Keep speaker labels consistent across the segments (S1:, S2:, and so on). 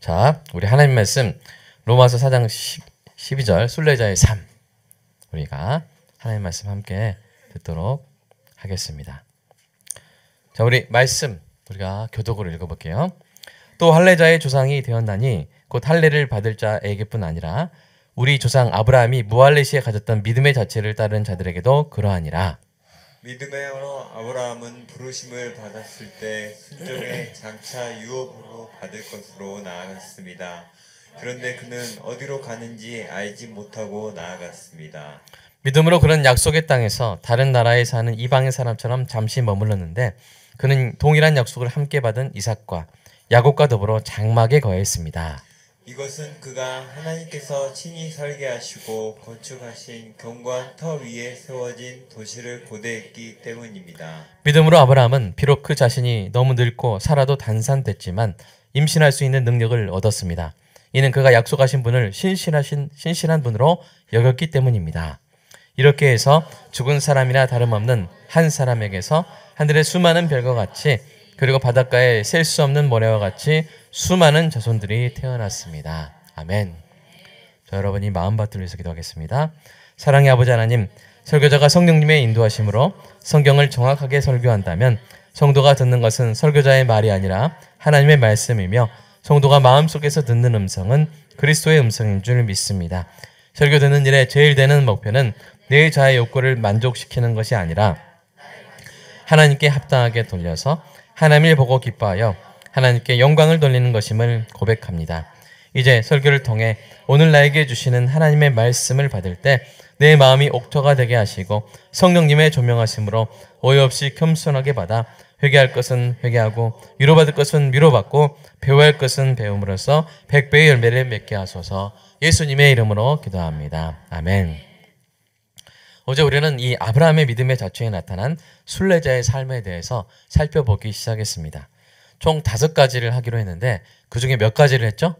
S1: 자, 우리 하나님 말씀 로마서 4장 12절 순례자의 삶, 우리가 하나님 말씀 함께 듣도록 하겠습니다. 자, 우리 말씀 우리가 교독으로 읽어볼게요. 또 할례자의 조상이 되었나니 곧 할례를 받을 자에게뿐 아니라 우리 조상 아브라함이 무할례 시에 가졌던 믿음의 자체를 따른 자들에게도 그러하니라.
S2: 믿음으로 아브라함은 부르심을 받았을 때 순종의 장차 유업으로 받을 것으로 나아갔습니다. 그런데 그는 어디로 가는지 알지 못하고 나아갔습니다.
S1: 믿음으로 그는 약속의 땅에서 다른 나라에 사는 이방인 사람처럼 잠시 머물렀는데 그는 동일한 약속을 함께 받은 이삭과 야곱과 더불어 장막에 거했습니다.
S2: 이것은 그가 하나님께서 친히 설계하시고 건축하신 견고한 터 위에 세워진 도시를 고대했기 때문입니다.
S1: 믿음으로 아브라함은 비록 그 자신이 너무 늙고 살아도 단산됐지만 임신할 수 있는 능력을 얻었습니다. 이는 그가 약속하신 분을 신실한 분으로 여겼기 때문입니다. 이렇게 해서 죽은 사람이나 다름없는 한 사람에게서 하늘의 수많은 별과 같이 그리고 바닷가에 셀 수 없는 모래와 같이 수많은 자손들이 태어났습니다. 아멘. 자, 여러분 이 마음밭을 위해서 기도하겠습니다. 사랑의 아버지 하나님, 설교자가 성령님의 인도하심으로 성경을 정확하게 설교한다면 성도가 듣는 것은 설교자의 말이 아니라 하나님의 말씀이며 성도가 마음속에서 듣는 음성은 그리스도의 음성인 줄 믿습니다. 설교 듣는 일에 제일 되는 목표는 내 자의 욕구를 만족시키는 것이 아니라 하나님께 합당하게 돌려서 하나님을 보고 기뻐하여 하나님께 영광을 돌리는 것임을 고백합니다. 이제 설교를 통해 오늘 나에게 주시는 하나님의 말씀을 받을 때 내 마음이 옥토가 되게 하시고 성령님의 조명하심으로 오해 없이 겸손하게 받아 회개할 것은 회개하고 위로받을 것은 위로받고 배워야 할 것은 배움으로써 100배의 열매를 맺게 하소서. 예수님의 이름으로 기도합니다. 아멘. 어제 우리는 이 아브라함의 믿음의 자체에 나타난 순례자의 삶에 대해서 살펴보기 시작했습니다. 총 5가지를 하기로 했는데 그 중에 몇 가지를 했죠?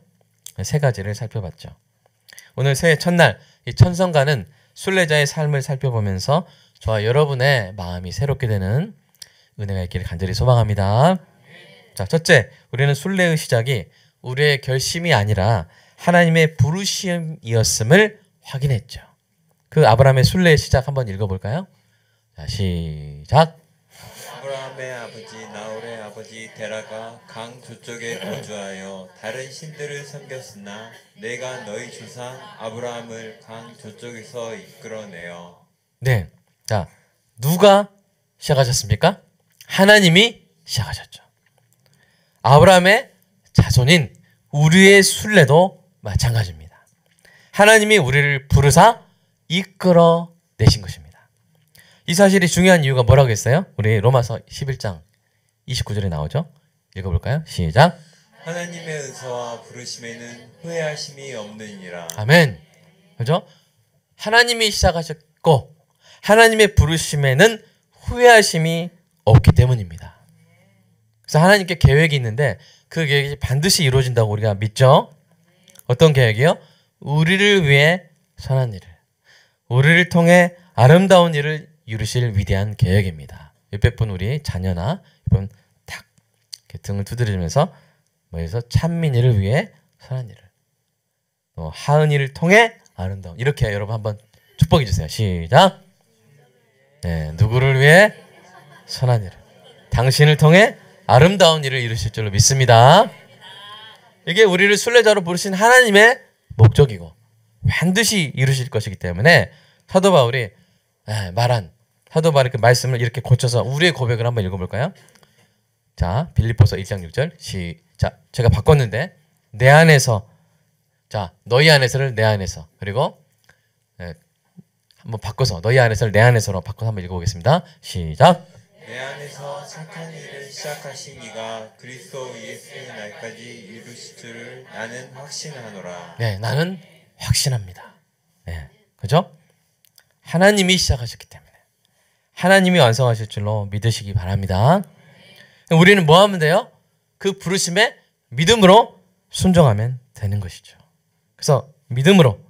S1: 3가지를 살펴봤죠. 오늘 새해 첫날 이 천성가는 순례자의 삶을 살펴보면서 저와 여러분의 마음이 새롭게 되는 은혜가 있기를 간절히 소망합니다. 자, 첫째, 우리는 순례의 시작이 우리의 결심이 아니라 하나님의 부르심이었음을 확인했죠. 그 아브라함의 순례의 시작 한번 읽어볼까요? 자, 시작.
S2: 아브라함의 아버지 나홀의 아버지 데라가 강 저쪽에 거주하여 다른 신들을 섬겼으나 내가 너희 조상 아브라함을 강 저쪽에서 이끌어내어.
S1: 네, 자, 누가 시작하셨습니까? 하나님이 시작하셨죠. 아브라함의 자손인 우리의 순례도 마찬가지입니다. 하나님이 우리를 부르사 이끌어내신 것입니다. 이 사실이 중요한 이유가 뭐라고 했어요? 우리 로마서 11장 29절에 나오죠? 읽어볼까요? 시작.
S2: 하나님의 은사와 부르심에는 후회하심이 없느니라.
S1: 아멘. 그죠? 하나님이 시작하셨고 하나님의 부르심에는 후회하심이 없기 때문입니다. 그래서 하나님께 계획이 있는데 그 계획이 반드시 이루어진다고 우리가 믿죠? 어떤 계획이요? 우리를 위해 선한 일을, 우리를 통해 아름다운 일을 이루실 위대한 계획입니다. 옆에 분 우리 자녀나 이분 탁 이렇게 등을 두드리면서 뭐해서 찬민이를 위해 선한 일을, 하은이를 통해 아름다운, 이렇게 여러분 한번 축복해 주세요. 시작. 네, 누구를 위해 선한 일을, 당신을 통해 아름다운 일을 이루실 줄로 믿습니다. 이게 우리를 순례자로 부르신 하나님의 목적이고 반드시 이루실 것이기 때문에 사도 바울이 말한 사도 바울의 그 말씀을 이렇게 고쳐서 우리의 고백을 한번 읽어볼까요? 자, 빌립보서 1장 6절 시작. 제가 바꿨는데 내 안에서, 자, 너희 안에서를 내 안에서, 그리고 한번 바꿔서 너희 안에서를 내 안에서로 바꿔서 한번 읽어보겠습니다. 시작.
S2: 내 안에서 착한 일을 시작하신 이가 그리스도 예수의 날까지 이루실 줄을 나는 확신하노라.
S1: 네, 나는 확신합니다. 네, 그죠? 하나님이 시작하셨기 때문에 하나님이 완성하실 줄로 믿으시기 바랍니다. 우리는 뭐 하면 돼요? 그 부르심에 믿음으로 순종하면 되는 것이죠. 그래서 믿음으로.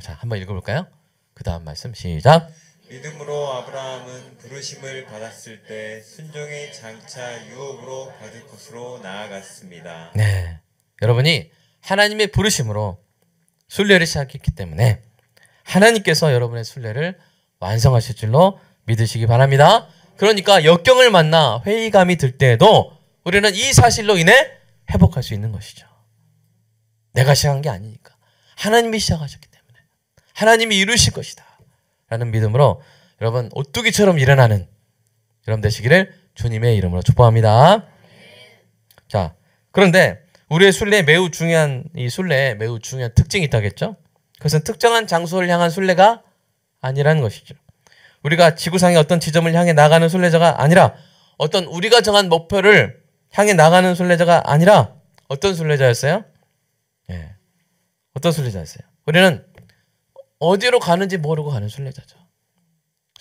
S1: 자, 한번 읽어볼까요? 그 다음 말씀 시작.
S2: 믿음으로 아브라함은 부르심을 받았을 때 순종의 장차 유업으로 받을 것으로 나아갔습니다.
S1: 네, 여러분이 하나님의 부르심으로 순례를 시작했기 때문에 하나님께서 여러분의 순례를 완성하실 줄로 믿으시기 바랍니다. 그러니까 역경을 만나 회의감이 들 때에도 우리는 이 사실로 인해 회복할 수 있는 것이죠. 내가 시작한 게 아니니까. 하나님이 시작하셨기 때문에 하나님이 이루실 것이다 라는 믿음으로 여러분 오뚜기처럼 일어나는 여러분 되시기를 주님의 이름으로 축복합니다. 자, 그런데 우리의 순례에 매우 중요한 이 순례에 매우 중요한 특징이 있다겠죠? 그것은 특정한 장소를 향한 순례가 아니라는 것이죠. 우리가 지구상의 어떤 지점을 향해 나가는 순례자가 아니라 어떤 우리가 정한 목표를 향해 나가는 순례자가 아니라 어떤 순례자였어요? 예. 어떤 순례자였어요? 우리는 어디로 가는지 모르고 가는 순례자죠.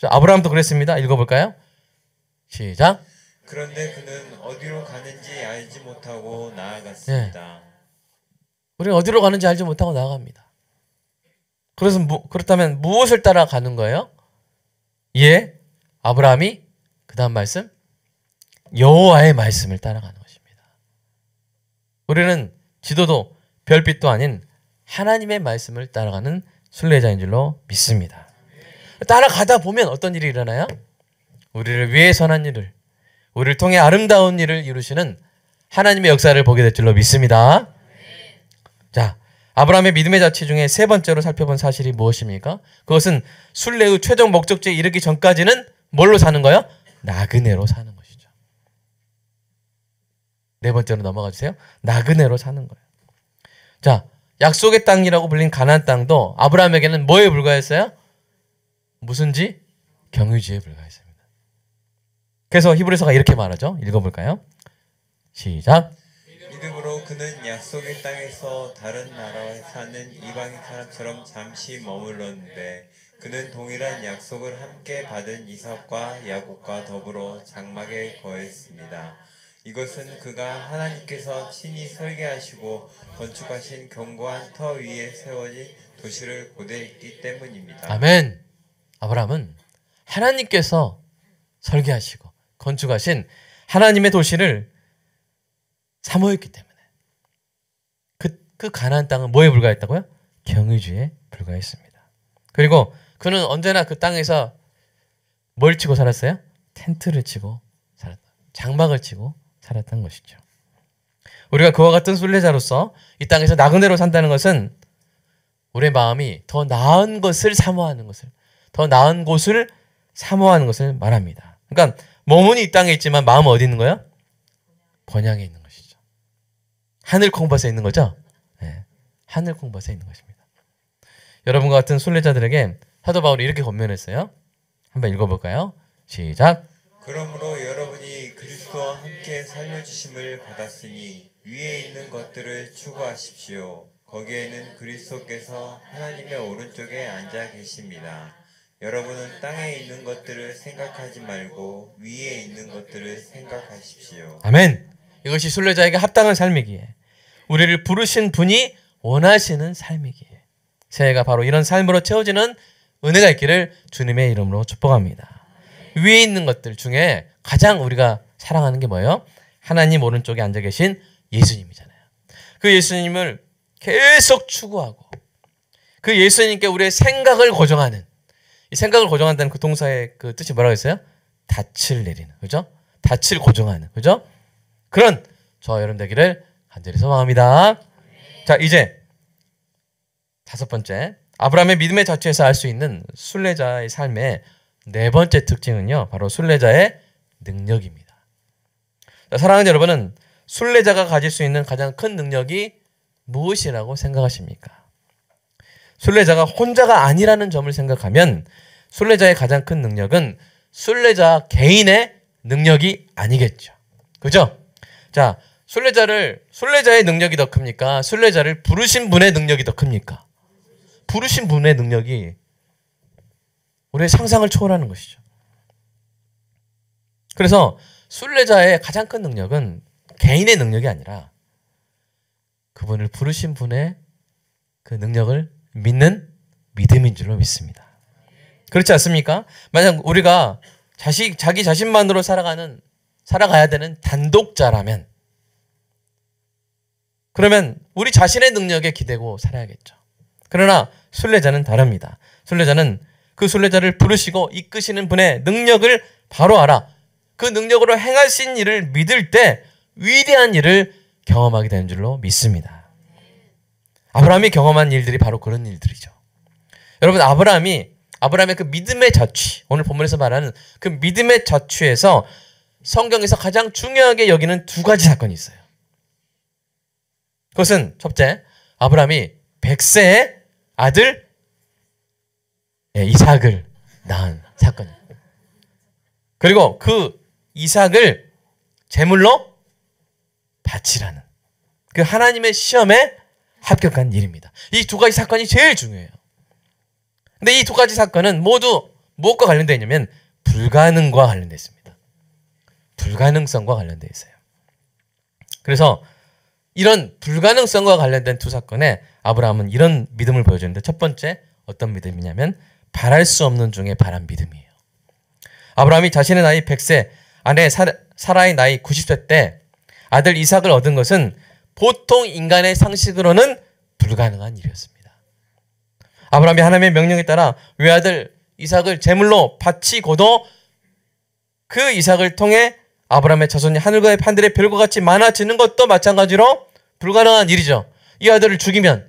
S1: 아브라함도 그랬습니다. 읽어볼까요? 시작.
S2: 그런데 그는 어디로 가는지 알지 못하고 나아갔습니다.
S1: 우리는 어디로 가는지 알지 못하고 나아갑니다. 그래서 그렇다면 무엇을 따라가는 거예요? 예, 아브라함이 그 다음 말씀 여호와의 말씀을 따라가는 것입니다. 우리는 지도도 별빛도 아닌 하나님의 말씀을 따라가는 순례자인 줄로 믿습니다. 따라가다 보면 어떤 일이 일어나요? 우리를 위해 선한 일을, 우리를 통해 아름다운 일을 이루시는 하나님의 역사를 보게 될 줄로 믿습니다. 자, 아브라함의 믿음의 자취 중에 세 번째로 살펴본 사실이 무엇입니까? 그것은 순례의 최종 목적지에 이르기 전까지는 뭘로 사는 거예요? 나그네로 사는 것이죠. 네 번째로 넘어가 주세요. 나그네로 사는 거예요. 자, 약속의 땅이라고 불린 가나안 땅도 아브라함에게는 뭐에 불과했어요? 무슨지? 경유지에 불과했습니다. 그래서 히브리서가 이렇게 말하죠. 읽어볼까요? 시작.
S2: 믿음으로 그는 약속의 땅에서 다른 나라에 사는 이방인 사람처럼 잠시 머물렀는데 그는 동일한 약속을 함께 받은 이삭과 야곱과 더불어 장막에 거했습니다. 이것은 그가 하나님께서 친히 설계하시고 건축하신 견고한 터 위에 세워진 도시를 고대했기 때문입니다.
S1: 아멘. 아브라함은 하나님께서 설계하시고 건축하신 하나님의 도시를 사모했기 때문에 그 가나안 땅은 뭐에 불과했다고요? 경유지에 불과했습니다. 그리고 그는 언제나 그 땅에서 뭘 치고 살았어요? 텐트를 치고 살았다. 장막을 치고 살았던 것이죠. 우리가 그와 같은 순례자로서 이 땅에서 나그네로 산다는 것은 우리의 마음이 더 나은 것을 사모하는 것을, 더 나은 곳을 사모하는 것을 말합니다. 그러니까 몸은 이 땅에 있지만 마음은 어디 있는 거예요? 번향에 있는 것이죠. 하늘 콩밭에 있는 거죠? 네, 하늘 콩밭에 있는 것입니다. 여러분과 같은 순례자들에게 사도 바울이 이렇게 권면했어요. 한번 읽어볼까요? 시작.
S2: 그러므로 여러분이 그리스도와 함께 살려주심을 받았으니 위에 있는 것들을 추구하십시오. 거기에는 그리스도께서 하나님의 오른쪽에 앉아 계십니다. 여러분은 땅에 있는 것들을 생각하지 말고 위에 있는 것들을 생각하십시오.
S1: 아멘. 이것이 순례자에게 합당한 삶이기에 우리를 부르신 분이 원하시는 삶이기에 새해가 바로 이런 삶으로 채워지는 은혜가 있기를 주님의 이름으로 축복합니다. 위에 있는 것들 중에 가장 우리가 사랑하는 게 뭐예요? 하나님 오른쪽에 앉아 계신 예수님이잖아요. 그 예수님을 계속 추구하고 그 예수님께 우리의 생각을 고정하는, 이 생각을 고정한다는 그 동사의 그 뜻이 뭐라고 했어요? 닻을 내리는, 그죠? 닻을 고정하는, 그죠? 그런 저와 여러분 되기를 간절히 소망합니다. 자, 이제 다섯 번째, 아브라함의 믿음의 자취에서 알 수 있는 순례자의 삶의 네 번째 특징은요, 바로 순례자의 능력입니다. 자, 사랑하는 여러분은 순례자가 가질 수 있는 가장 큰 능력이 무엇이라고 생각하십니까? 순례자가 혼자가 아니라는 점을 생각하면 순례자의 가장 큰 능력은 순례자 개인의 능력이 아니겠죠. 그죠? 자, 순례자의 능력이 더 큽니까? 순례자를 부르신 분의 능력이 더 큽니까? 부르신 분의 능력이 우리의 상상을 초월하는 것이죠. 그래서 순례자의 가장 큰 능력은 개인의 능력이 아니라 그분을 부르신 분의 그 능력을 믿는 믿음인 줄로 믿습니다. 그렇지 않습니까? 만약 우리가 자기 자신만으로 살아가야 되는 단독자라면 그러면 우리 자신의 능력에 기대고 살아야겠죠. 그러나 순례자는 다릅니다. 순례자는 그 순례자를 부르시고 이끄시는 분의 능력을 바로 알아. 그 능력으로 행하신 일을 믿을 때 위대한 일을 경험하게 되는 줄로 믿습니다. 아브라함이 경험한 일들이 바로 그런 일들이죠. 여러분, 아브라함의 그 믿음의 자취, 오늘 본문에서 말하는 그 믿음의 자취에서 성경에서 가장 중요하게 여기는 두 가지 사건이 있어요. 그것은 첫째, 아브라함이 100세의 아들 이삭을 낳은 사건이에요. 그리고 그 이삭을 제물로 바치라는 그 하나님의 시험에 합격한 일입니다. 이 두 가지 사건이 제일 중요해요. 근데 이 두 가지 사건은 모두 무엇과 관련되어 있냐면 불가능과 관련되어 있습니다. 불가능성과 관련되어 있어요. 그래서 이런 불가능성과 관련된 두 사건에 아브라함은 이런 믿음을 보여주는데, 첫 번째 어떤 믿음이냐면 바랄 수 없는 중에 바란 믿음이에요. 아브라함이 자신의 나이 100세, 아내 사라의 나이 90세 때 아들 이삭을 얻은 것은 보통 인간의 상식으로는 불가능한 일이었습니다. 아브라함이 하나님의 명령에 따라 외아들 이삭을 제물로 바치고도 그 이삭을 통해 아브라함의 자손이 하늘과의 판들의 별과 같이 많아지는 것도 마찬가지로 불가능한 일이죠. 이 아들을 죽이면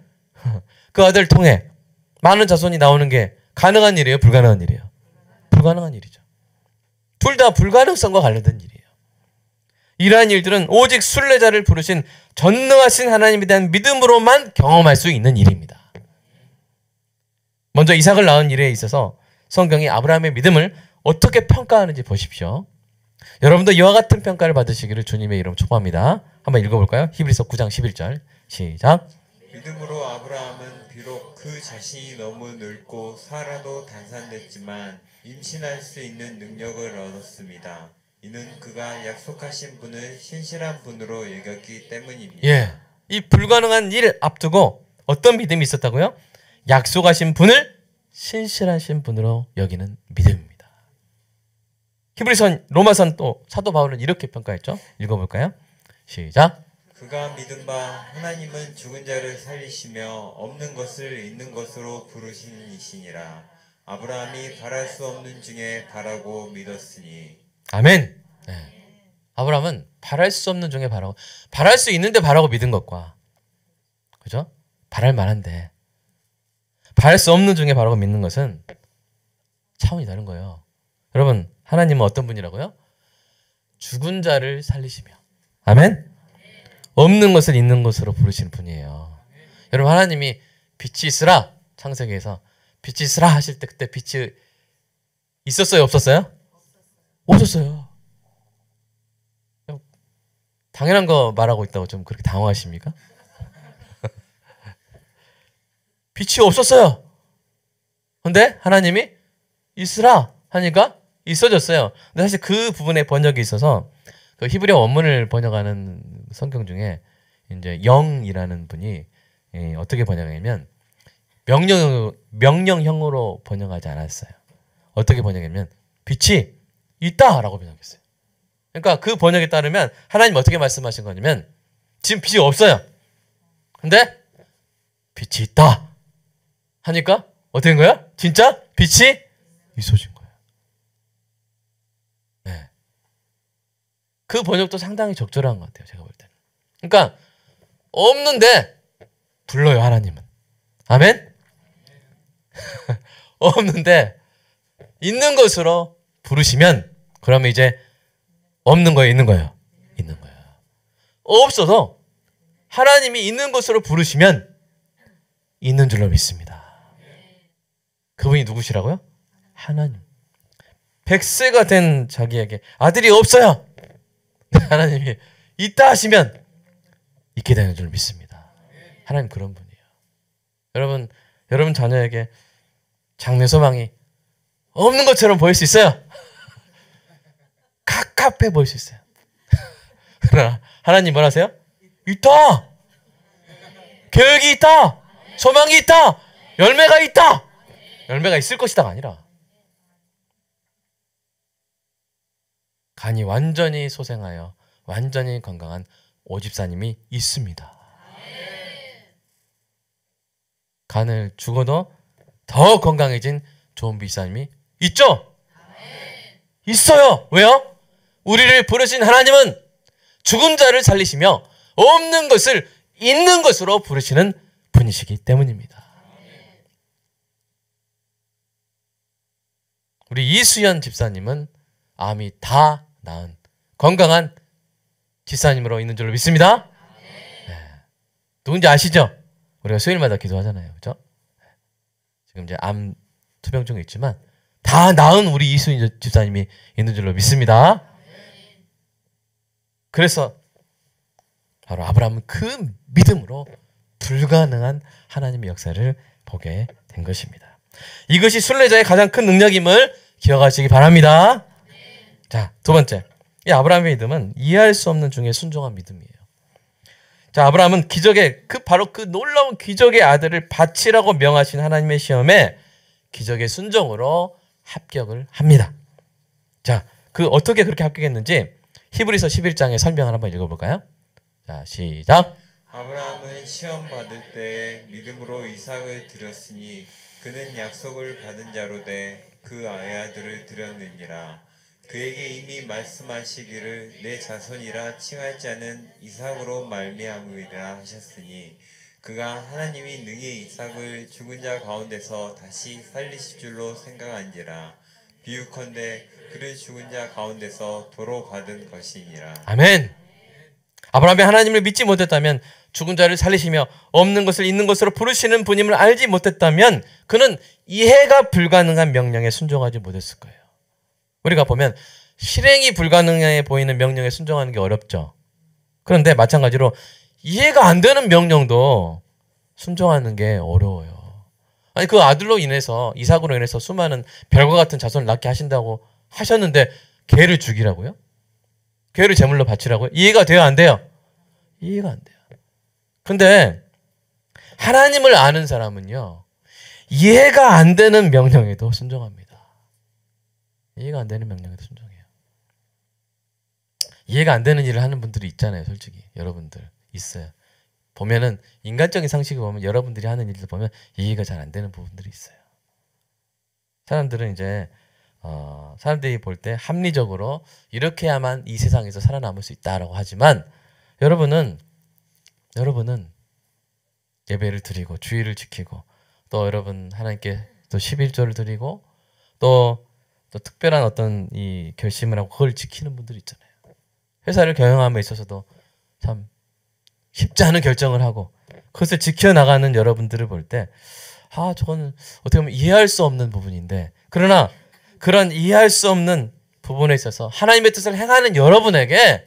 S1: 그 아들을 통해 많은 자손이 나오는 게 가능한 일이에요? 불가능한 일이에요? 불가능한 일이죠. 둘 다 불가능성과 관련된 일이에요. 이러한 일들은 오직 순례자를 부르신 전능하신 하나님에 대한 믿음으로만 경험할 수 있는 일입니다. 먼저 이삭을 낳은 일에 있어서 성경이 아브라함의 믿음을 어떻게 평가하는지 보십시오. 여러분도 이와 같은 평가를 받으시기를 주님의 이름 축복합니다. 한번 읽어볼까요? 히브리서 9장 11절 시작.
S2: 믿음으로 아브라함은 비록 그 자신이 너무 늙고 사라도 단산됐지만 임신할 수 있는 능력을 얻었습니다. 이는 그가 약속하신 분을 신실한 분으로 여겼기 때문입니다.
S1: 예, 이 불가능한 일 앞두고 어떤 믿음이 있었다고요? 약속하신 분을 신실하신 분으로 여기는 믿음입니다. 히브리서, 로마선 또 사도 바울은 이렇게 평가했죠. 읽어볼까요? 시작.
S2: 그가 믿은 바 하나님은 죽은 자를 살리시며 없는 것을 있는 것으로 부르시는 이시니라. 아브라함이 바랄 수 없는 중에 바라고 믿었으니.
S1: 아멘. 네. 아브라함은 바랄 수 없는 중에 바라고, 바랄 수 있는데 바라고 믿은 것과, 그죠? 바랄 만한데 바랄 수 없는 중에 바라고 믿는 것은 차원이 다른 거예요. 여러분, 하나님은 어떤 분이라고요? 죽은 자를 살리시며, 아멘? 없는 것을 있는 것으로 부르시는 분이에요. 여러분, 하나님이 빛이 있으라, 창세기에서 빛이 있으라 하실 때 그때 빛이 있었어요? 없었어요? 없었어요. 당연한 거 말하고 있다고 좀 그렇게 당황하십니까? 빛이 없었어요. 근데 하나님이 있으라 하니까 있어졌어요. 근데 사실 그 부분에 번역이 있어서 그 히브리어 원문을 번역하는 성경 중에 이제 영이라는 분이 어떻게 번역하냐면 명령형으로 번역하지 않았어요. 어떻게 번역하냐면 빛이 있다라고 번역했어요. 그러니까 그 번역에 따르면 하나님 어떻게 말씀하신 거냐면 지금 빛이 없어요. 근데 빛이 있다 하니까 어떻게 된 거야? 진짜 빛이 있어진 거예요. 네. 그 번역도 상당히 적절한 것 같아요. 제가 볼 때는. 그러니까 없는데 불러요, 하나님은. 아멘? 없는데 있는 것으로 부르시면 그러면 이제 없는 거예요, 있는 거예요? 있는 거예요. 없어도 하나님이 있는 것으로 부르시면 있는 줄로 믿습니다. 그분이 누구시라고요? 하나님. 100세가 된 자기에게 아들이 없어요. 하나님이 있다 하시면 있게 되는 줄 믿습니다. 하나님 그런 분이에요. 여러분 자녀에게 장래 소망이 없는 것처럼 보일 수 있어요. 갑갑해 보일 수 있어요. 그러나 하나님 뭐 하세요? 있다. 계획이 있다. 소망이 있다. 열매가 있다. 열매가 있을 것이다가 아니라 간이 완전히 소생하여 완전히 건강한 오집사님이 있습니다. 간을 죽어도 더 건강해진 좋은 비사님이 있죠? 있어요. 왜요? 우리를 부르신 하나님은 죽은 자를 살리시며 없는 것을 있는 것으로 부르시는 분이시기 때문입니다. 우리 이수연 집사님은 암이 다 나은 건강한 집사님으로 있는 줄로 믿습니다. 네. 누군지 아시죠? 우리가 수요일마다 기도하잖아요. 그렇죠? 지금 이제 암 투병 중에 있지만 다 나은 우리 이수연 집사님이 있는 줄로 믿습니다. 그래서 바로 아브라함은 그 믿음으로 불가능한 하나님의 역사를 보게 된 것입니다. 이것이 순례자의 가장 큰 능력임을 기억하시기 바랍니다. 자, 두 번째. 이 아브라함의 믿음은 이해할 수 없는 중에 순종한 믿음이에요. 자, 아브라함은 바로 그 놀라운 기적의 아들을 바치라고 명하신 하나님의 시험에 기적의 순종으로 합격을 합니다. 자, 어떻게 그렇게 합격했는지 히브리서 11장의 설명을 한번 읽어볼까요? 자, 시작.
S2: 아브라함은 시험 받을 때 믿음으로 이삭을 드렸으니 그는 약속을 받은 자로 돼 그 아들을 드렸느니라. 그에게 이미 말씀하시기를 내 자손이라 칭할 자는 이삭으로 말미암으리라 하셨으니 그가 하나님이 능히 이삭을 죽은 자 가운데서 다시 살리실 줄로 생각한지라. 비유컨대 그를 죽은 자 가운데서 도로 받은 것이니라.
S1: 아멘. 아브라함이 하나님을 믿지 못했다면, 죽은 자를 살리시며 없는 것을 있는 것으로 부르시는 분임을 알지 못했다면 그는 이해가 불가능한 명령에 순종하지 못했을 거예요. 우리가 보면 실행이 불가능해 보이는 명령에 순종하는 게 어렵죠. 그런데 마찬가지로 이해가 안 되는 명령도 순종하는 게 어려워요. 아니, 그 아들로 인해서, 이삭으로 인해서 수많은 별과 같은 자손을 낳게 하신다고 하셨는데 걔를 죽이라고요? 걔를 제물로 바치라고요? 이해가 돼요, 안 돼요? 이해가 안 돼요. 근데 하나님을 아는 사람은요, 이해가 안 되는 명령에도 순종합니다. 이해가 안 되는 명령에도 순종해요. 이해가 안 되는 일을 하는 분들이 있잖아요, 솔직히. 여러분들 있어요. 보면은 인간적인 상식을 보면 여러분들이 하는 일들 보면 이해가 잘 안 되는 부분들이 있어요. 사람들은 이제 사람들이 볼 때 합리적으로 이렇게 해야만 이 세상에서 살아남을 수 있다라고 하지만 여러분은 예배를 드리고 주의를 지키고 또 여러분 하나님께 또 11조를 드리고 또 특별한 어떤 이 결심을 하고 그걸 지키는 분들이 있잖아요. 회사를 경영함에 있어서도 참 쉽지 않은 결정을 하고 그것을 지켜나가는 여러분들을 볼 때 저건 어떻게 보면 이해할 수 없는 부분인데, 그러나 그런 이해할 수 없는 부분에 있어서 하나님의 뜻을 행하는 여러분에게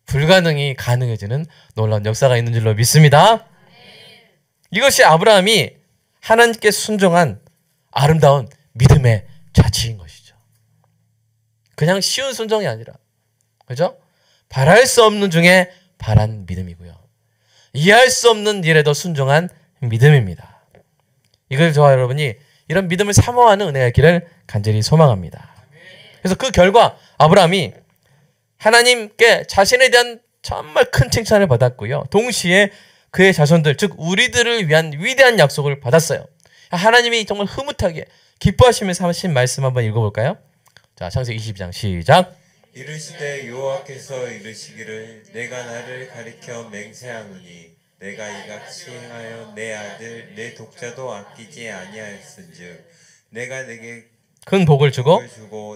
S1: 불가능이 가능해지는 놀라운 역사가 있는 줄로 믿습니다. 이것이 아브라함이 하나님께 순종한 아름다운 믿음의 자취인 것이죠. 그냥 쉬운 순종이 아니라, 그죠? 바랄 수 없는 중에 바란 믿음이고요. 이해할 수 없는 일에도 순종한 믿음입니다. 이걸 저와 여러분이 이런 믿음을 사모하는 은혜가 있기를 간절히 소망합니다. 그래서 그 결과 아브라함이 하나님께 자신에 대한 정말 큰 칭찬을 받았고요. 동시에 그의 자손들, 즉 우리들을 위한 위대한 약속을 받았어요. 하나님이 정말 흐뭇하게 기뻐하시면서 하신 말씀 한번 읽어볼까요? 자, 창세기 22장 시작.
S2: 이르시되 여호와께서 이르시기를 내가 나를 가리켜 맹세하노니 내가 이같이 행하여 내 아들 내 독자도 아끼지 아니하였은즉 내가 내게
S1: 큰 복을 주고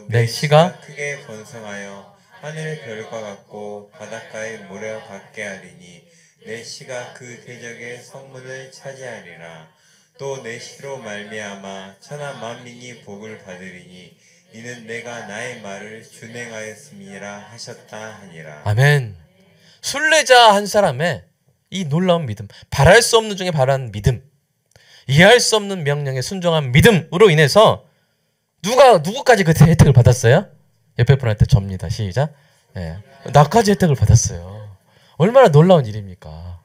S2: 내 씨가 크게 번성하여 하늘 별과 같고 바닷가의 모래와 같게 하리니 내 씨가 그 대적의 성문을 차지하리라. 또 내 씨로 말미암아 천하 만민이 복을 받으리니 이는 내가 나의 말을 준행하였음이라 하셨다 하니라.
S1: 아멘. 순례자 한 사람의 이 놀라운 믿음, 바랄 수 없는 중에 바란 믿음, 이해할 수 없는 명령에 순종한 믿음으로 인해서 누구까지 그 혜택을 받았어요? 옆에 분한테 접니다. 시작. 네. 나까지 혜택을 받았어요. 얼마나 놀라운 일입니까?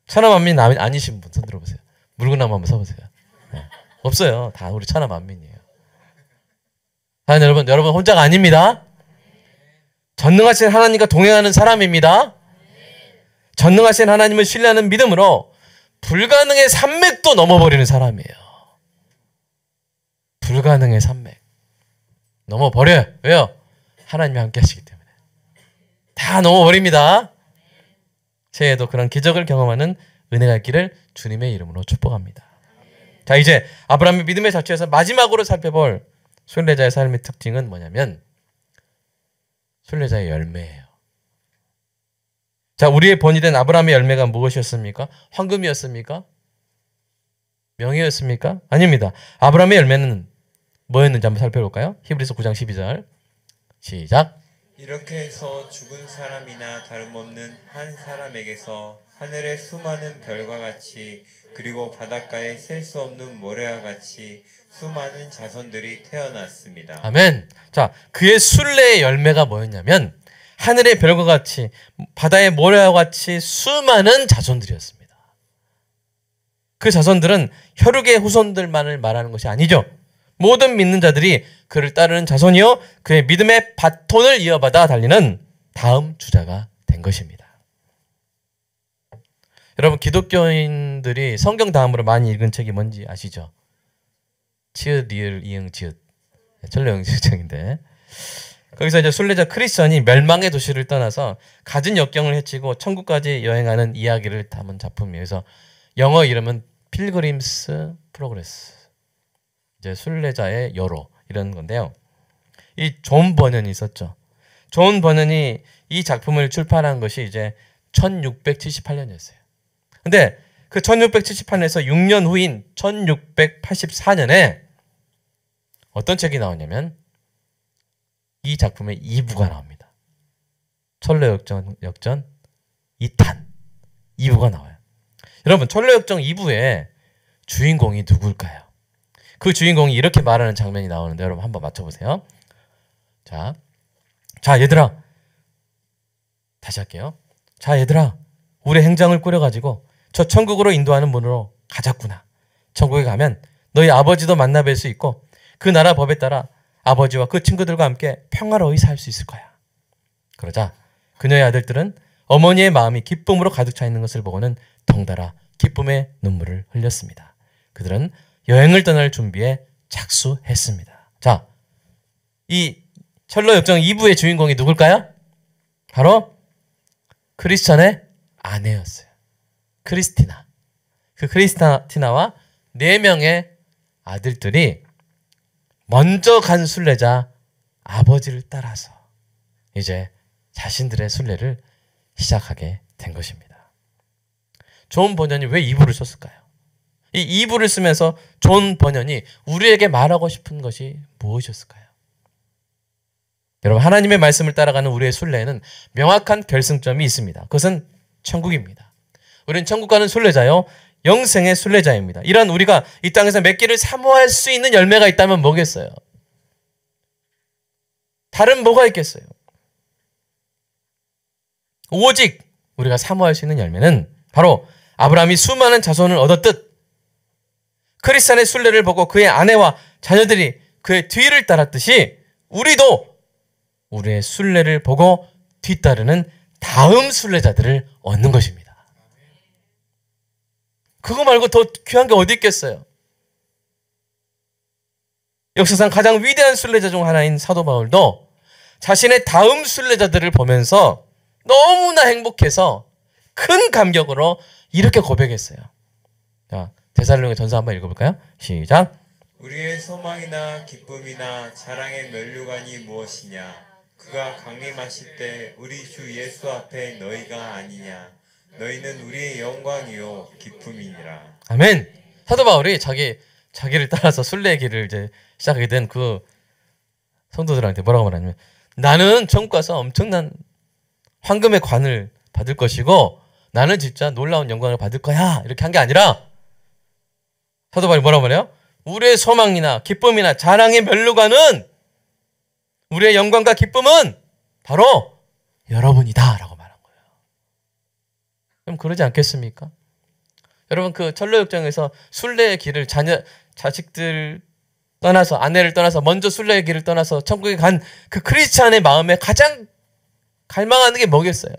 S1: 천하만민 아니신 분 손 들어보세요. 물구나무 한번 서보세요. 네. 없어요. 다 우리 천하만민이에요. 여러분 혼자가 아닙니다. 전능하신 하나님과 동행하는 사람입니다. 전능하신 하나님을 신뢰하는 믿음으로 불가능의 산맥도 넘어버리는 사람이에요. 불가능의 산맥. 넘어버려요. 왜요? 하나님이 함께 하시기 때문에. 다 넘어버립니다. 새해에도 그런 기적을 경험하는 은혜가 있기를 주님의 이름으로 축복합니다. 자, 이제 아브라함의 믿음의 자취에서 마지막으로 살펴볼 순례자의 삶의 특징은 뭐냐면 순례자의 열매예요. 자, 우리의 본이 된 아브라함의 열매가 무엇이었습니까? 황금이었습니까? 명예였습니까? 아닙니다. 아브라함의 열매는 뭐였는지 한번 살펴볼까요? 히브리서 9장 12절 시작.
S2: 이렇게 해서 죽은 사람이나 다름없는 한 사람에게서 하늘의 수많은 별과 같이 그리고 바닷가에 셀 수 없는 모래와 같이 수많은 자손들이 태어났습니다.
S1: 아멘. 자, 그의 순례의 열매가 뭐였냐면 하늘의 별과 같이 바다의 모래와 같이 수많은 자손들이었습니다. 그 자손들은 혈육의 후손들만을 말하는 것이 아니죠. 모든 믿는 자들이 그를 따르는 자손이요 그의 믿음의 바톤을 이어받아 달리는 다음 주자가 된 것입니다. 여러분, 기독교인들이 성경 다음으로 많이 읽은 책이 뭔지 아시죠? 치읓, 리을, 이응, 지읒. 전례영지책인데 거기서 이제 순례자 크리스천이 멸망의 도시를 떠나서 갖은 역경을 헤치고 천국까지 여행하는 이야기를 담은 작품이어서 영어 이름은 필그림스 프로그레스. 이제 순례자의 여로 이런 건데요. 이 존 버넌이 있었죠. 존 버넌이 이 작품을 출판한 것이 이제 1678년이었어요. 근데 그 1678년에서 6년 후인 1684년에 어떤 책이 나오냐면 이 작품의 2부가 나옵니다. 철로역전 2탄 2부가 나와요. 여러분, 철로역정 2부의 주인공이 누굴까요? 그 주인공이 이렇게 말하는 장면이 나오는데 여러분 한번 맞춰보세요. 자, 얘들아, 다시 할게요. 자, 얘들아, 우리 행장을 꾸려가지고 저 천국으로 인도하는 문으로 가자꾸나. 천국에 가면 너희 아버지도 만나 뵐 수 있고 그 나라 법에 따라 아버지와 그 친구들과 함께 평화로이 살 수 있을 거야. 그러자 그녀의 아들들은 어머니의 마음이 기쁨으로 가득 차 있는 것을 보고는 덩달아 기쁨의 눈물을 흘렸습니다. 그들은 여행을 떠날 준비에 착수했습니다. 자, 이 철로역정 2부의 주인공이 누굴까요? 바로 크리스천의 아내였어요. 크리스티나. 그 크리스티나와 4명의 아들들이 먼저 간 순례자 아버지를 따라서 이제 자신들의 순례를 시작하게 된 것입니다. 존 버넌이 왜 2부를 썼을까요? 이 2부를 쓰면서 존 버넌이 우리에게 말하고 싶은 것이 무엇이었을까요? 여러분, 하나님의 말씀을 따라가는 우리의 순례에는 명확한 결승점이 있습니다. 그것은 천국입니다. 우리는 천국 가는 순례자요, 영생의 순례자입니다. 이런 우리가 이 땅에서 맺기를 사모할 수 있는 열매가 있다면 뭐겠어요? 다른 뭐가 있겠어요? 오직 우리가 사모할 수 있는 열매는 바로 아브라함이 수많은 자손을 얻었듯 크리스찬의 순례를 보고 그의 아내와 자녀들이 그의 뒤를 따랐듯이 우리도 우리의 순례를 보고 뒤따르는 다음 순례자들을 얻는 것입니다. 그거 말고 더 귀한 게 어디 있겠어요? 역사상 가장 위대한 순례자 중 하나인 사도 바울도 자신의 다음 순례자들을 보면서 너무나 행복해서 큰 감격으로 이렇게 고백했어요. 자, 데살로니가 전서 한번 읽어볼까요? 시작.
S2: 우리의 소망이나 기쁨이나 자랑의 면류관이 무엇이냐? 그가 강림하실 때 우리 주 예수 앞에 너희가 아니냐? 너희는 우리의 영광이요 기쁨이니라.
S1: 아멘. 사도 바울이 자기를 따라서 순례의 길을 이제 시작하게 된 그 성도들한테 뭐라고 말하냐면, 나는 천국 가서 엄청난 황금의 관을 받을 것이고 나는 진짜 놀라운 영광을 받을 거야, 이렇게 한 게 아니라 사도 바울이 뭐라고 말해요? 우리의 소망이나 기쁨이나 자랑의 면류관은, 우리의 영광과 기쁨은 바로 여러분이다 라고 말한 거예요. 그럼 그러지 않겠습니까? 여러분, 그 철로역정에서 순례의 길을 자식들 떠나서, 아내를 떠나서 먼저 순례의 길을 떠나서 천국에 간 그 크리스찬의 마음에 가장 갈망하는 게 뭐겠어요?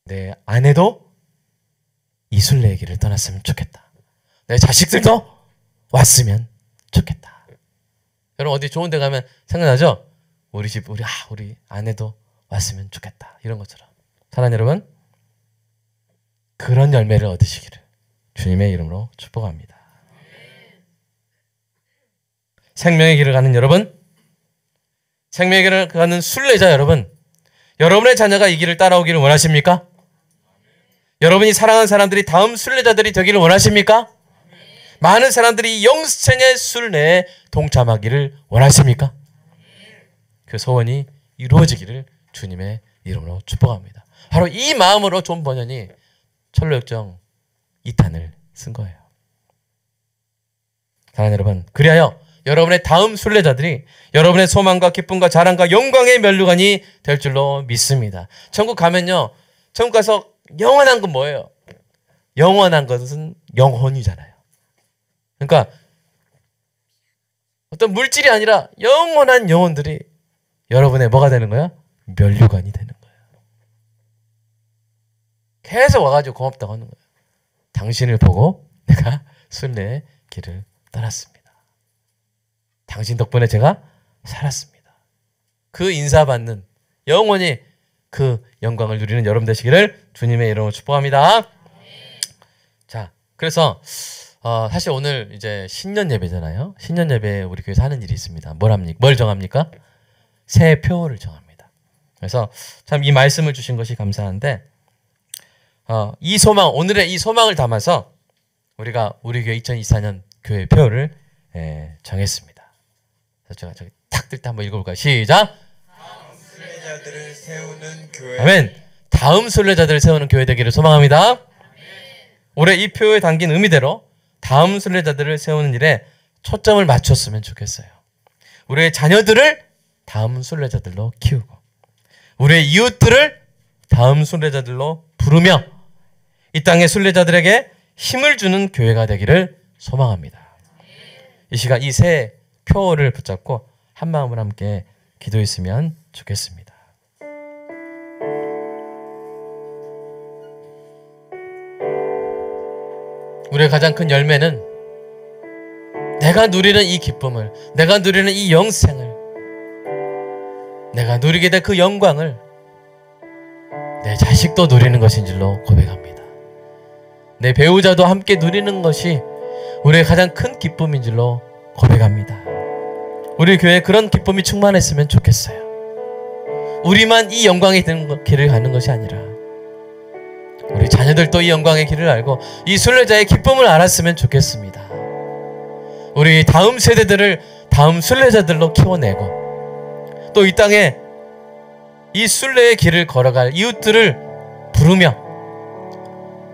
S1: 내 아내도 이 순례의 길을 떠났으면 좋겠다. 내 자식들도 왔으면 좋겠다. 여러분 어디 좋은 데 가면 생각나죠? 우리 집 우리 아내도 왔으면 좋겠다. 이런 것처럼. 사랑하는 여러분, 그런 열매를 얻으시기를 주님의 이름으로 축복합니다. 생명의 길을 가는 여러분, 생명의 길을 가는 순례자 여러분, 여러분의 자녀가 이 길을 따라오기를 원하십니까? 여러분이 사랑하는 사람들이 다음 순례자들이 되기를 원하십니까? 많은 사람들이 영생의 순례에 동참하기를 원하십니까? 그 소원이 이루어지기를 주님의 이름으로 축복합니다. 바로 이 마음으로 존 번연이 철로역정 2탄을 쓴 거예요. 사랑하는 여러분, 그리하여 여러분의 다음 순례자들이 여러분의 소망과 기쁨과 자랑과 영광의 면류관이 될 줄로 믿습니다. 천국 가면요, 천국 가서 영원한 건 뭐예요? 영원한 것은 영혼이잖아요. 그러니까 어떤 물질이 아니라 영원한 영혼들이 여러분의 뭐가 되는 거야? 면류관이 되는 거예요. 계속 와가지고 고맙다고 하는 거예요. 당신을 보고 내가 순례의 길을 떠났습니다. 당신 덕분에 제가 살았습니다. 그 인사받는 영원히 그 영광을 누리는 여러분 되시기를 주님의 이름으로 축복합니다. 자, 그래서 사실 오늘 이제 신년 예배잖아요. 신년 예배에 우리 교회에서 하는 일이 있습니다. 뭘 정합니까? 새 표를 정합니다. 그래서 참 이 말씀을 주신 것이 감사한데, 이 소망, 오늘의 이 소망을 담아서 우리가 우리 교회 2024년 교회 표를 정했습니다. 그래서 제가 저기 탁 뜰 때 한번 읽어볼까요? 시작!
S2: 다음 순례자들을 세우는 교회.
S1: 아멘. 다음 순례자들을 세우는 교회 되기를 소망합니다. 올해 이 표에 담긴 의미대로 다음 순례자들을 세우는 일에 초점을 맞췄으면 좋겠어요. 우리의 자녀들을 다음 순례자들로 키우고, 우리의 이웃들을 다음 순례자들로 부르며 이 땅의 순례자들에게 힘을 주는 교회가 되기를 소망합니다. 이 시간 이 새 표를 붙잡고 한 마음으로 함께 기도했으면 좋겠습니다. 우리의 가장 큰 열매는 내가 누리는 이 기쁨을, 내가 누리는 이 영생을, 내가 누리게 될 그 영광을 내 자식도 누리는 것인 줄로 고백합니다. 내 배우자도 함께 누리는 것이 우리의 가장 큰 기쁨인 줄로 고백합니다. 우리 교회에 그런 기쁨이 충만했으면 좋겠어요. 우리만 이 영광의 길을 가는 것이 아니라 우리 자녀들도 이 영광의 길을 알고 이 순례자의 기쁨을 알았으면 좋겠습니다. 우리 다음 세대들을 다음 순례자들로 키워내고 또 이 땅에 이 순례의 길을 걸어갈 이웃들을 부르며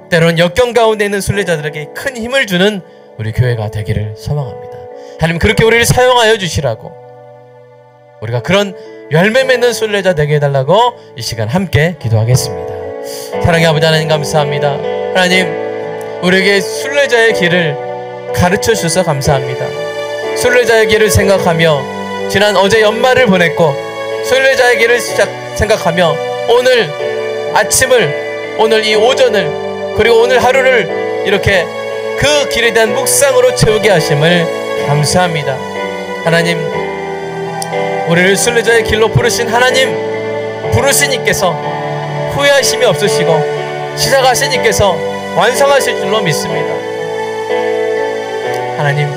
S1: 때로는 역경 가운데 있는 순례자들에게 큰 힘을 주는 우리 교회가 되기를 소망합니다. 하나님, 그렇게 우리를 사용하여 주시라고, 우리가 그런 열매 맺는 순례자 되게 해달라고 이 시간 함께 기도하겠습니다. 사랑의 아버지 하나님, 감사합니다. 하나님, 우리에게 순례자의 길을 가르쳐 주셔서 감사합니다. 순례자의 길을 생각하며 지난 어제 연말을 보냈고 순례자의 길을 생각하며 오늘 아침을, 오늘 이 오전을, 그리고 오늘 하루를 이렇게 그 길에 대한 묵상으로 채우게 하심을 감사합니다. 하나님, 우리를 순례자의 길로 부르신 하나님, 부르신 이께서 후회하심이 없으시고 시작하신 이께서 완성하실 줄로 믿습니다. 하나님,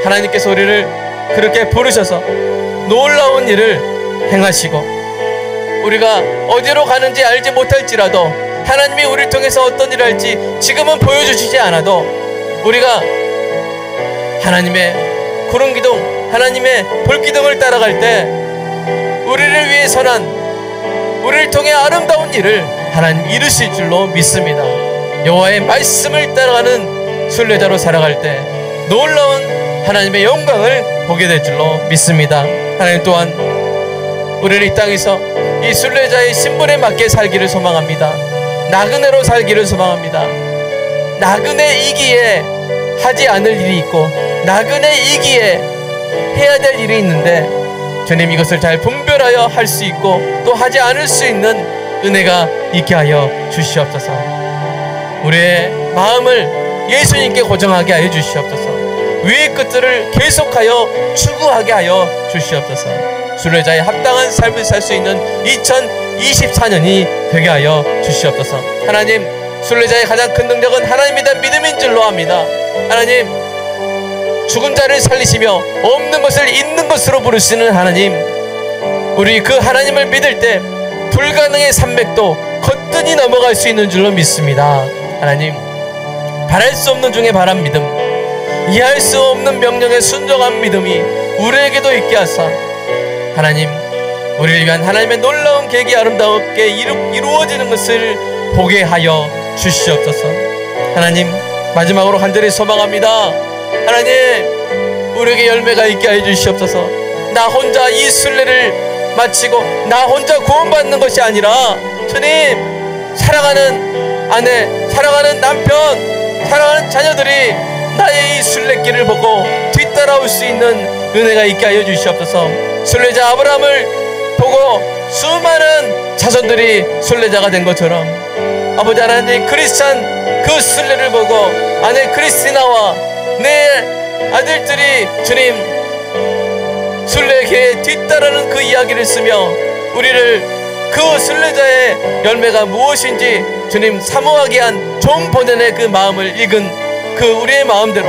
S1: 하나님께서 우리를 그렇게 부르셔서 놀라운 일을 행하시고 우리가 어디로 가는지 알지 못할지라도 하나님이 우리를 통해서 어떤 일을 할지 지금은 보여주시지 않아도 우리가 하나님의 구름기둥, 하나님의 불기둥을 따라갈 때 우리를 위해 선한, 우리를 통해 아름다운 일을 하나님 이루실 줄로 믿습니다. 여호와의 말씀을 따라가는 순례자로 살아갈 때 놀라운 하나님의 영광을 보게 될 줄로 믿습니다. 하나님 또한 우리를 이 땅에서 이 순례자의 신분에 맞게 살기를 소망합니다. 나그네로 살기를 소망합니다. 나그네이기에 하지 않을 일이 있고 나그네이기에 해야 될 일이 있는데 주님, 이것을 잘 분별하여 할 수 있고 또 하지 않을 수 있는 은혜가 있게 하여 주시옵소서. 우리의 마음을 예수님께 고정하게 하여 주시옵소서. 위의 것들을 계속하여 추구하게 하여 주시옵소서. 순례자의 합당한 삶을 살 수 있는 2024년이 되게 하여 주시옵소서. 하나님, 순례자의 가장 큰 능력은 하나님에 대한 믿음인 줄로 압니다. 하나님, 죽은 자를 살리시며 없는 것을 있는 것으로 부르시는 하나님, 우리 그 하나님을 믿을 때 불가능의 산맥도 거뜬히 넘어갈 수 있는 줄로 믿습니다. 하나님, 바랄 수 없는 중에 바란 믿음, 이해할 수 없는 명령에 순종한 믿음이 우리에게도 있게 하사 하나님, 우리를 위한 하나님의 놀라운 계획이 아름답게 이루어지는 것을 보게 하여 주시옵소서. 하나님, 마지막으로 간절히 소망합니다. 하나님, 우리에게 열매가 있게 하여 주시옵소서. 나 혼자 이 순례를 마치고 나 혼자 구원받는 것이 아니라 주님, 사랑하는 아내, 사랑하는 남편, 사랑하는 자녀들이 나의 이 순례길을 보고 뒤따라올 수 있는 은혜가 있게 하여 주시옵소서. 순례자 아브라함을 보고 수많은 자손들이 순례자가 된 것처럼 아버지 하나님, 크리스찬 그 순례를 보고 아내 크리스티나와 내 아들들이 주님 순례길에 뒤따르는 그 이야기를 쓰며 우리를 그 순례자의 열매가 무엇인지 주님 사모하게 한 좀 보내의 그 마음을 읽은 그 우리의 마음대로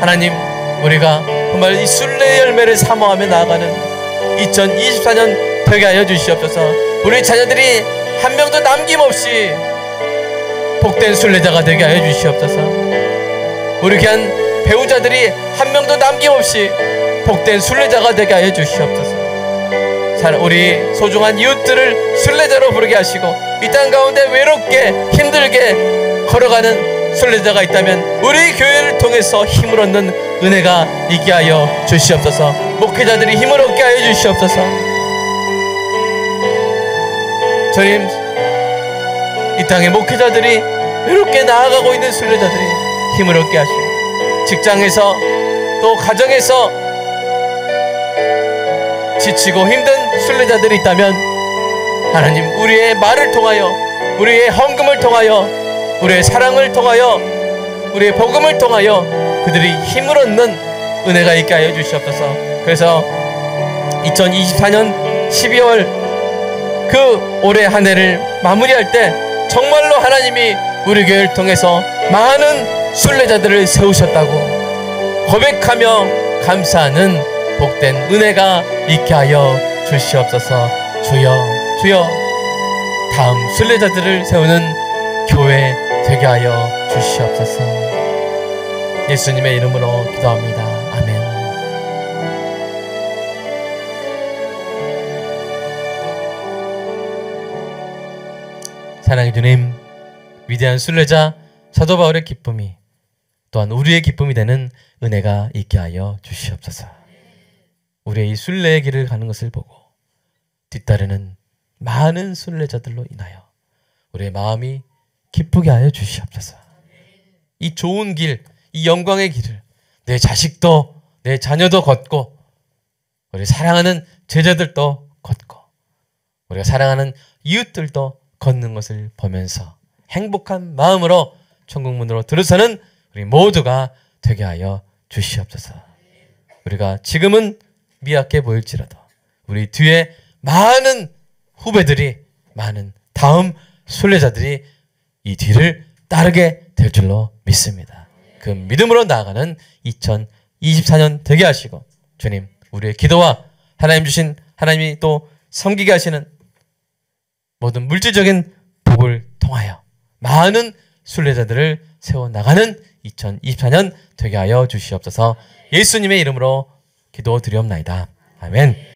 S1: 하나님, 우리가 정말 이 순례의 열매를 사모하며 나아가는 2024년 되게 하여 주시옵소서. 우리 자녀들이 한 명도 남김없이 복된 순례자가 되게 하여 주시옵소서. 우리 귀한 배우자들이 한 명도 남김없이 복된 순례자가 되게 하여 주시옵소서. 우리 소중한 이웃들을 순례자로 부르게 하시고 이 땅 가운데 외롭게 힘들게 걸어가는 순례자가 있다면 우리 교회를 통해서 힘을 얻는 은혜가 있게 하여 주시옵소서. 목회자들이 힘을 얻게 하여 주시옵소서. 주님, 이 땅의 목회자들이 외롭게 나아가고 있는 순례자들이 힘을 얻게 하시고 직장에서 또 가정에서 지치고 힘든 순례자들이 있다면 하나님, 우리의 말을 통하여, 우리의 헌금을 통하여, 우리의 사랑을 통하여, 우리의 복음을 통하여 그들이 힘을 얻는 은혜가 있게 하여 주시옵소서. 그래서 2024년 12월 그 올해 한 해를 마무리할 때 정말로 하나님이 우리 교회를 통해서 많은 순례자들을 세우셨다고 고백하며 감사하는 복된 은혜가 있게 하여 주시옵소서. 주여, 주여, 다음 순례자들을 세우는 교회 되게 하여 주시옵소서. 예수님의 이름으로 기도합니다. 아멘. 사랑의 주님, 위대한 순례자 사도 바울의 기쁨이 또한 우리의 기쁨이 되는 은혜가 있게 하여 주시옵소서. 우리의 이 순례의 길을 가는 것을 보고 뒤따르는 많은 순례자들로 인하여 우리의 마음이 기쁘게 하여 주시옵소서. 이 좋은 길, 이 영광의 길을 내 자식도 내 자녀도 걷고 우리 사랑하는 제자들도 걷고 우리가 사랑하는 이웃들도 걷는 것을 보면서 행복한 마음으로 천국문으로 들어서는 우리 모두가 되게 하여 주시옵소서. 우리가 지금은 미약해 보일지라도 우리 뒤에 많은 후배들이, 많은 다음 순례자들이 이 뒤를 따르게 될 줄로 믿습니다. 그 믿음으로 나아가는 2024년 되게 하시고 주님, 우리의 기도와 하나님 주신, 하나님이 또 섬기게 하시는 모든 물질적인 복을 통하여 많은 순례자들을 세워나가는 2024년 되게 하여 주시옵소서. 예수님의 이름으로 기도드리옵나이다. 아멘.